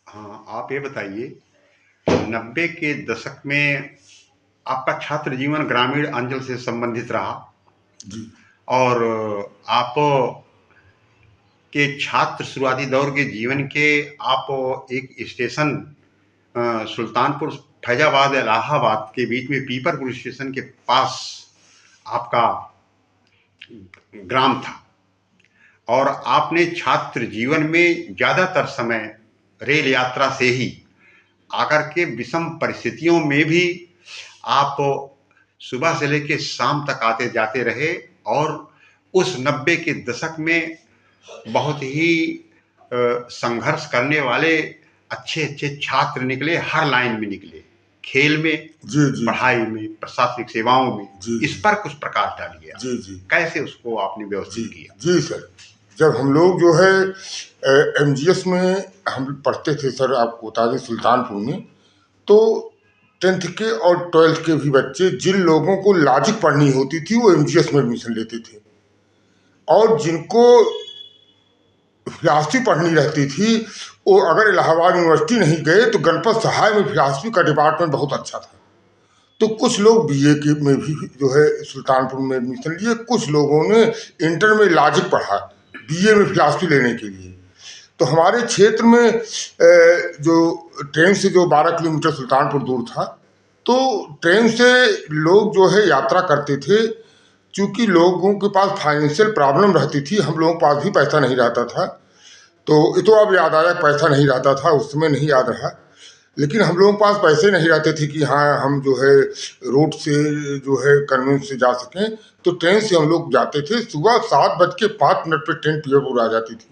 हाँ, आप ये बताइए, 90 के दशक में आपका छात्र जीवन ग्रामीण अंचल से संबंधित रहा जी। और आप के छात्र शुरुआती दौर के जीवन के आप एक स्टेशन सुल्तानपुर फैजाबाद इलाहाबाद के बीच में पीपरपुर स्टेशन के पास आपका ग्राम था और आपने छात्र जीवन में ज्यादातर समय रेल यात्रा से ही आकर के विषम परिस्थितियों में भी आप सुबह से लेकर शाम तक आते जाते रहे और उस 90 के दशक में बहुत ही संघर्ष करने वाले अच्छे अच्छे छात्र निकले, हर लाइन में निकले, खेल में, जी जी पढ़ाई में, प्रशासनिक सेवाओं में। जी इस पर कुछ प्रकाश डालिए आप, जी जी कैसे उसको आपने जी व्यवस्थित किया? जी सर, जब हम लोग जो है एमजीएस में हम पढ़ते थे सर, आपको बता दें सुल्तानपुर में, तो 10th के और 12th के भी बच्चे जिन लोगों को लॉजिक पढ़नी होती थी वो एमजीएस में एडमिशन लेते थे, और जिनको फिलासफी पढ़नी रहती थी वो अगर इलाहाबाद यूनिवर्सिटी नहीं गए तो गणपत सहाय में फिलासफी का डिपार्टमेंट बहुत अच्छा था। तो कुछ लोग बीए के में भी जो है सुल्तानपुर में एडमिशन लिए, कुछ लोगों ने इंटर में लॉजिक पढ़ा बीए में फिलासफी लेने के लिए। तो हमारे क्षेत्र में जो ट्रेन से जो 12 किलोमीटर सुल्तानपुर दूर था, तो ट्रेन से लोग जो है यात्रा करते थे। चूँकि लोगों के पास फाइनेंशियल प्रॉब्लम रहती थी, हम लोगों के पास भी पैसा नहीं रहता था, तो ये तो अब याद आया, पैसा नहीं रहता था उस समय, नहीं याद रहा। लेकिन हम लोगों के पास पैसे नहीं रहते थे कि हाँ हम जो है रोड से जो है कन्वेंस से जा सकें, तो ट्रेन से हम लोग जाते थे। सुबह 7:05 पर ट्रेन पीरपुर आ जाती थी।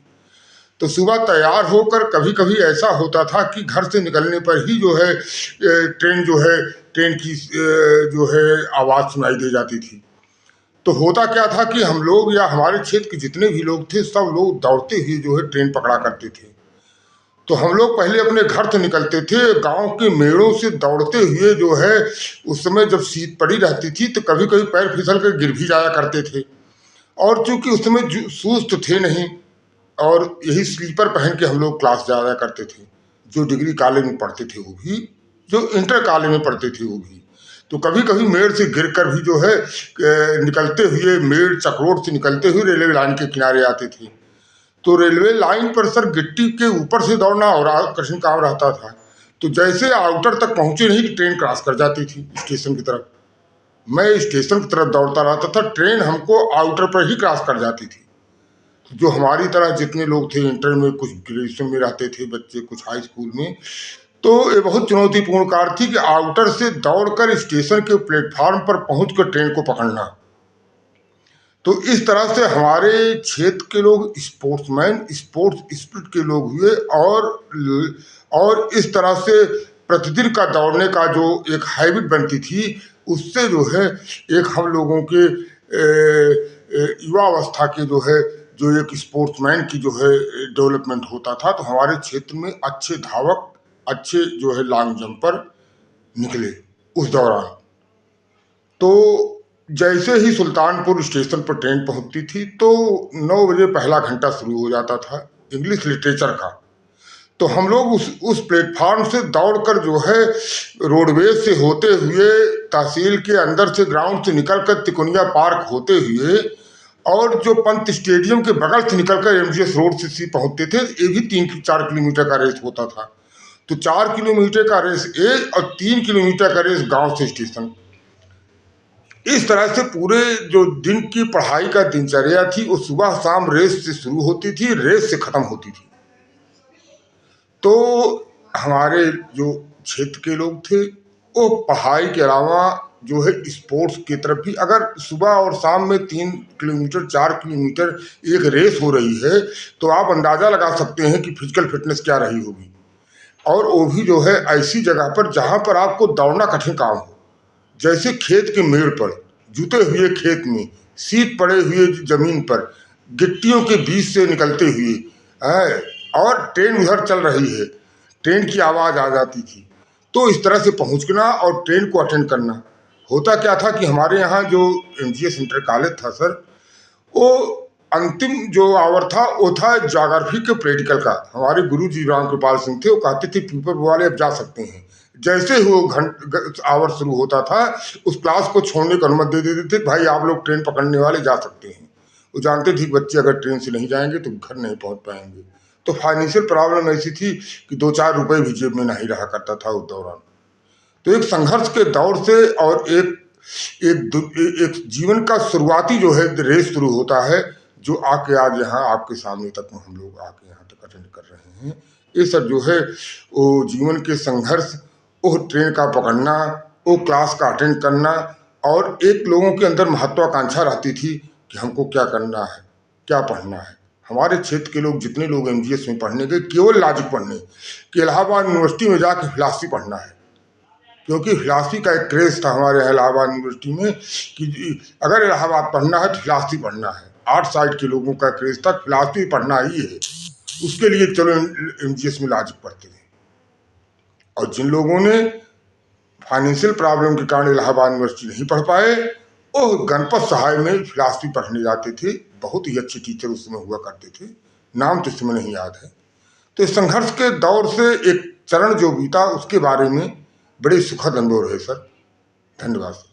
तो सुबह तैयार होकर कभी कभी ऐसा होता था कि घर से निकलने पर ही जो है ट्रेन जो है ट्रेन की जो है आवाज़ सुनाई दे जाती थी। तो होता क्या था कि हम लोग या हमारे क्षेत्र के जितने भी लोग थे सब लोग दौड़ते हुए जो है ट्रेन पकड़ा करते थे। तो हम लोग पहले अपने घर से निकलते थे, गांव के मेड़ों से दौड़ते हुए जो है, उस समय जब शीत पड़ी रहती थी तो कभी कभी पैर फिसल कर गिर भी जाया करते थे। और चूंकि उस समय शूज तो थे नहीं, और यही स्लीपर पहन के हम लोग क्लास जाया करते थे। जो डिग्री कॉलेज में पढ़ते थे वो भी, जो इंटर कॉलेज में पढ़ते थे वो भी। तो कभी कभी मेड़ से गिर कर भी जो है निकलते हुए, मेड़ चकरोट से निकलते हुए रेलवे लाइन के किनारे आते थे। तो रेलवे लाइन पर सर गिट्टी के ऊपर से दौड़ना और कठिन काम रहता था। तो जैसे आउटर तक पहुंचे नहीं कि ट्रेन क्रॉस कर जाती थी स्टेशन की तरफ। मैं स्टेशन की तरफ दौड़ता रहता था, ट्रेन हमको आउटर पर ही क्रॉस कर जाती थी। जो हमारी तरह जितने लोग थे इंटर में, कुछ ग्रेजुएशन में रहते थे बच्चे, कुछ हाई स्कूल में, तो ये बहुत चुनौतीपूर्ण कार्य थी कि आउटर से दौड़कर स्टेशन के प्लेटफार्म पर पहुंचकर ट्रेन को पकड़ना। तो इस तरह से हमारे क्षेत्र के लोग स्पोर्ट्समैन, स्पोर्ट्स स्पिरिट के लोग हुए, और इस तरह से प्रतिदिन का दौड़ने का जो एक हैबिट बनती थी, उससे जो है एक हम लोगों के युवा अवस्था के जो है, जो एक स्पोर्ट्समैन की जो है डेवलपमेंट होता था। तो हमारे क्षेत्र में अच्छे धावक, अच्छे जो है लॉन्ग जंपर निकले उस दौरान। तो जैसे ही सुल्तानपुर स्टेशन पर ट्रेन पहुंचती थी तो 9 बजे पहला घंटा शुरू हो जाता था इंग्लिश लिटरेचर का। तो हम लोग उस प्लेटफार्म से दौड़कर जो है रोडवेज से होते हुए, तहसील के अंदर से ग्राउंड से निकलकर तिकोनिया पार्क होते हुए, और जो पंत स्टेडियम के बगल से निकलकर एमजीएस रोड से पहुंचते थे। ये भी 3-4 किलोमीटर का रेस होता था। तो 4 किलोमीटर का रेस ए और 3 किलोमीटर का रेस गांव से स्टेशन। इस तरह से पूरे जो दिन की पढ़ाई का दिनचर्या थी वो सुबह शाम रेस से शुरू होती थी, रेस से खत्म होती थी। तो हमारे जो क्षेत्र के लोग थे वो पढ़ाई के अलावा जो है स्पोर्ट्स की तरफ भी, अगर सुबह और शाम में 3 किलोमीटर 4 किलोमीटर एक रेस हो रही है तो आप अंदाजा लगा सकते हैं कि फिजिकल फिटनेस क्या रही होगी। और वो भी जो है ऐसी जगह पर जहाँ पर आपको दौड़ना कठिन काम हो, जैसे खेत के मेड़ पर, जुते हुए खेत में, शीत पड़े हुए जमीन पर, गिट्टियों के बीच से निकलते हुए, और ट्रेन उधर चल रही है, ट्रेन की आवाज़ आ जाती थी। तो इस तरह से पहुंचना और ट्रेन को अटेंड करना। होता क्या था कि हमारे यहाँ जो एमजीएस इंटर कॉलेज था सर, वो अंतिम जो आवर था वो था ज्योग्राफी के प्रैक्टिकल का। हमारे गुरु जी राम कृपाल सिंह थे, वो कहते थे पीपर वाले अब जा सकते हैं। जैसे ही वो आवर शुरू होता था उस क्लास को छोड़ने की अनुमति दे देते थे, भाई आप लोग ट्रेन पकड़ने वाले जा सकते हैं। वो जानते थे बच्चे अगर ट्रेन से नहीं जाएंगे तो घर नहीं पहुंच पाएंगे। तो फाइनेंशियल प्रॉब्लम ऐसी थी कि 2-4 रुपए भी जेब में नहीं रहा करता था उस दौरान। तो एक संघर्ष के दौर से और एक जीवन का शुरुआती जो है रेस शुरू होता है, जो आके आज यहाँ आपके सामने तक हम लोग आके यहाँ तक अटेंड कर रहे हैं। ये सब जो है वो जीवन के संघर्ष, वो ट्रेन का पकड़ना, वो क्लास का अटेंड करना, और एक लोगों के अंदर महत्वाकांक्षा रहती थी कि हमको क्या करना है, क्या पढ़ना है। हमारे क्षेत्र के लोग जितने लोग एमजीएस में पढ़ने गए केवल लॉजिक पढ़ने, कि इलाहाबाद यूनिवर्सिटी में जाके फिलॉसफी पढ़ना है, क्योंकि फिलॉसफी का एक क्रेज था हमारे इलाहाबाद यूनिवर्सिटी में कि अगर इलाहाबाद पढ़ना है तो फिलॉसफी पढ़ना है। आर्ट साइड के लोगों का क्रेज था, फिलॉसफी पढ़ना ही है, उसके लिए चलो एमजीएस में लॉजिक पढ़ते थे। और जिन लोगों ने फाइनेंशियल प्रॉब्लम के कारण इलाहाबाद यूनिवर्सिटी नहीं पढ़ पाए, वो गणपत सहाय में फिलॉसफी पढ़ने जाते थे। बहुत ही अच्छे टीचर उस समय हुआ करते थे, नाम तो इस समय नहीं याद है। तो इस संघर्ष के दौर से एक चरण जो बीता उसके बारे में बड़े सुखद अनुभव रहे सर। धन्यवाद।